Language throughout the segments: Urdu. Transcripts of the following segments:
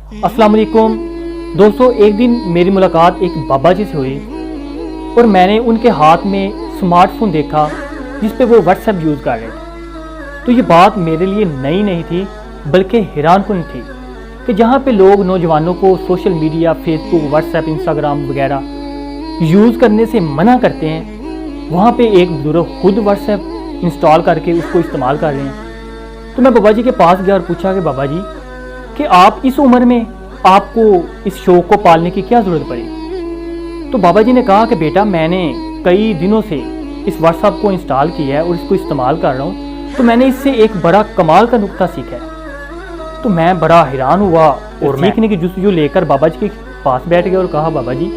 السلام علیکم دوستو، ایک دن میری ملاقات ایک بابا جی سے ہوئی اور میں نے ان کے ہاتھ میں سمارٹ فون دیکھا جس پہ وہ واٹس ایپ یوز کر رہے تھے۔ تو یہ بات میرے لیے نئی نہیں تھی بلکہ حیران کن تھی کہ جہاں پہ لوگ نوجوانوں کو سوشل میڈیا، فیس بک، واٹس ایپ، انسٹاگرام وغیرہ یوز کرنے سے منع کرتے ہیں، وہاں پہ ایک بزرگ خود واٹس ایپ انسٹال کر کے اس کو استعمال کر رہے ہیں۔ تو میں بابا جی کے پاس گیا اور پوچھا کہ بابا جی کہ آپ اس عمر میں آپ کو اس شوق کو پالنے کی کیا ضرورت پڑی؟ تو بابا جی نے کہا کہ بیٹا میں نے کئی دنوں سے اس واٹس ایپ کو انسٹال کیا ہے اور اس کو استعمال کر رہا ہوں، تو میں نے اس سے ایک بڑا کمال کا نقطہ سیکھا ہے۔ تو میں بڑا حیران ہوا اور سیکھنے کی جستجو لے کر بابا جی کے پاس بیٹھ گیا اور کہا بابا جی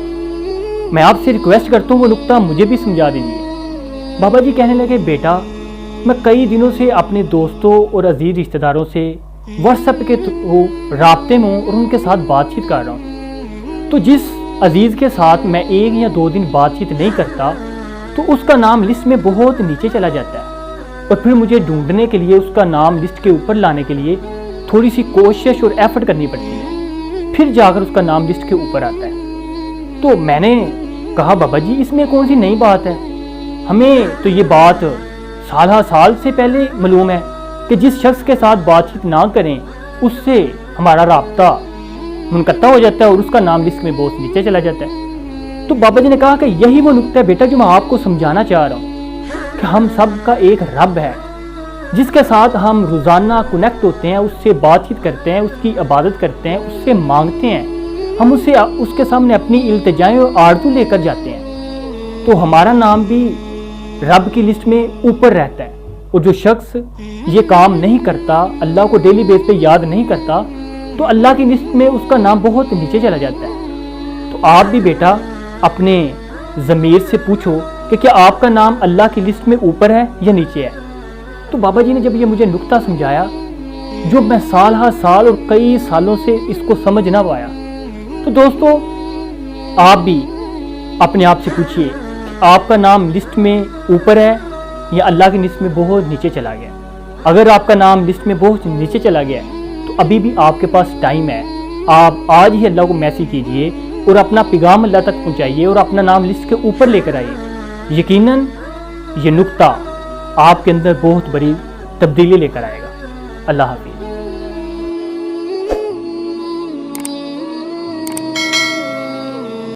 میں آپ سے ریکویسٹ کرتا ہوں وہ نقطہ مجھے بھی سمجھا دیجیے۔ بابا جی کہنے لگے بیٹا میں کئی دنوں سے اپنے دوستوں اور عزیز رشتہ داروں سے واٹس ایپ کے رابطے میں ہوں اور ان کے ساتھ بات چیت کر رہا ہوں، تو جس عزیز کے ساتھ میں 1 یا 2 دن بات چیت نہیں کرتا تو اس کا نام لسٹ میں بہت نیچے چلا جاتا ہے، اور پھر مجھے ڈھونڈنے کے لیے اس کا نام لسٹ کے اوپر لانے کے لیے تھوڑی سی کوشش اور ایفرٹ کرنی پڑتی ہے، پھر جا کر اس کا نام لسٹ کے اوپر آتا ہے۔ تو میں نے کہا بابا جی اس میں کون سی نئی بات ہے، ہمیں تو یہ بات سال سے پہلے معلوم ہے کہ جس شخص کے ساتھ بات چیت نہ کریں اس سے ہمارا رابطہ منقطع ہو جاتا ہے اور اس کا نام لسٹ میں بہت نیچے چلا جاتا ہے۔ تو بابا جی نے کہا کہ یہی وہ نقطہ ہے بیٹا جو میں آپ کو سمجھانا چاہ رہا ہوں کہ ہم سب کا ایک رب ہے جس کے ساتھ ہم روزانہ کنیکٹ ہوتے ہیں، اس سے بات چیت کرتے ہیں، اس کی عبادت کرتے ہیں، اس سے مانگتے ہیں، ہم اس کے سامنے اپنی التجائیں اور آرزو لے کر جاتے ہیں، تو ہمارا نام بھی رب کی لسٹ میں اوپر رہتا ہے۔ اور جو شخص یہ کام نہیں کرتا، اللہ کو ڈیلی بیس پہ یاد نہیں کرتا، تو اللہ کی لسٹ میں اس کا نام بہت نیچے چلا جاتا ہے۔ تو آپ بھی بیٹا اپنے ضمیر سے پوچھو کہ کیا آپ کا نام اللہ کی لسٹ میں اوپر ہے یا نیچے ہے؟ تو بابا جی نے جب یہ مجھے نقطہ سمجھایا جو میں سال ہر سال اور کئی سالوں سے اس کو سمجھ نہ پایا، تو دوستو آپ بھی اپنے آپ سے پوچھئے کہ آپ کا نام لسٹ میں اوپر ہے یا اللہ کی لسٹ میں بہت نیچے چلا گیا؟ اگر آپ کا نام لسٹ میں بہت نیچے چلا گیا تو ابھی بھی آپ کے پاس ٹائم ہے، آپ آج ہی اللہ کو میسج کیجئے اور اپنا پیغام اللہ تک پہنچائیے اور اپنا نام لسٹ کے اوپر لے کر آئیے۔ یقیناً یہ نقطہ آپ کے اندر بہت بڑی تبدیلی لے کر آئے گا۔ اللہ حافظ۔